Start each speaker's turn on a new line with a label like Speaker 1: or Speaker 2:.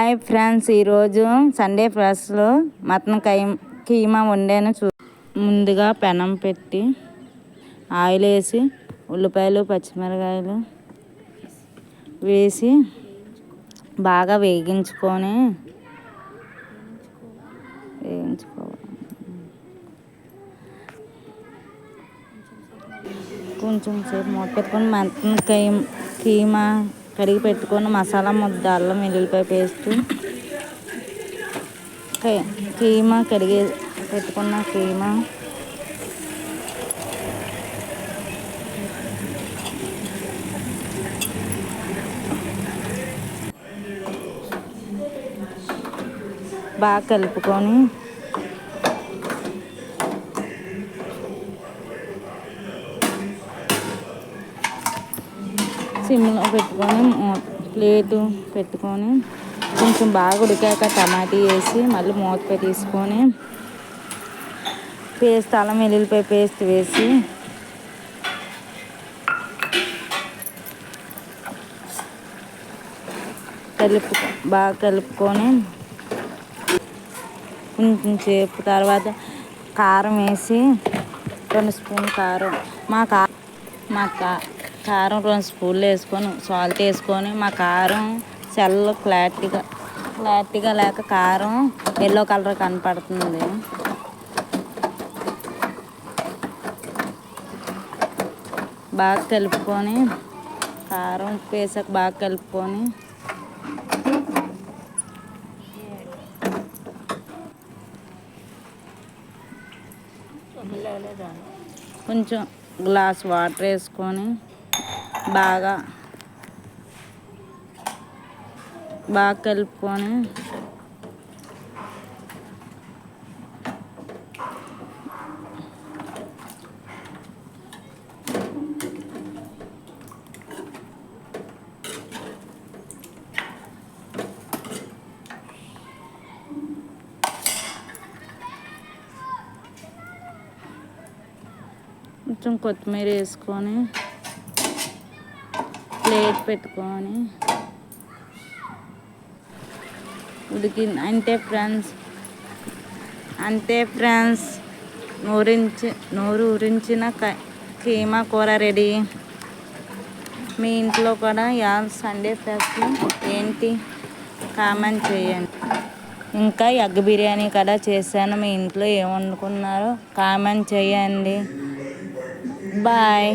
Speaker 1: Hi friends, ఈరోజు Sunday ఫ్రెష్లో mutton keema వండాను. ముందుగా పెనం పెట్టి ఆయిల్ వేసి ఉల్లిపాయలు పచ్చిమిరకాయలు వేసి బాగా వేగించుకోవాలి. కొంచెం సేపు మూత పెట్టుకొని మటన్ కీమా కడిగి పెట్టుకొని మసాలా ముద్ద, అల్లం వెల్లుల్లిపాయ పేస్ట్, కీమా కడిగి పెట్టుకున్న కీమా బాగా కలుపుకొని సిమ్లో పెట్టుకొని ప్లేటు పెట్టుకొని కొంచెం బాగా ఉడికాక టమాటా వేసి మళ్ళీ మూత పెట్టేసుకొని పేస్ట్, అల్లం వెల్లుల్లిపాయ పేస్ట్ వేసి బాగా కలుపుకొని కొంచెం సేపు తర్వాత కారం వేసి 2 స్పూన్లు కారం, కారం 2 స్పూన్లు వేసుకొని సాల్ట్ వేసుకొని మా కారం క్లారిటీగా లేక కారం ఎల్లో కలర్ కనపడుతుంది. బాగా కలుపుకొని కారం వేసాక బాగా కలుపుకొని కొంచెం గ్లాస్ వాటర్ వేసుకొని బాగా కలుపుకొని కొంచెం కొత్తిమీర వేసుకొని ప్లేట్ పెట్టుకొని అంతే ఫ్రెండ్స్ నోరు ఊరించిన కీమా కూర రెడీ. మీ ఇంట్లో కూడా సండే ఫ్రెష్లో ఏంటి కామెంట్ చేయండి. ఇంకా ఎగ్ బిర్యానీ కూడా చేశాను. మీ ఇంట్లో ఏం వండుకున్నారో కామెంట్ చేయండి. బాయ్.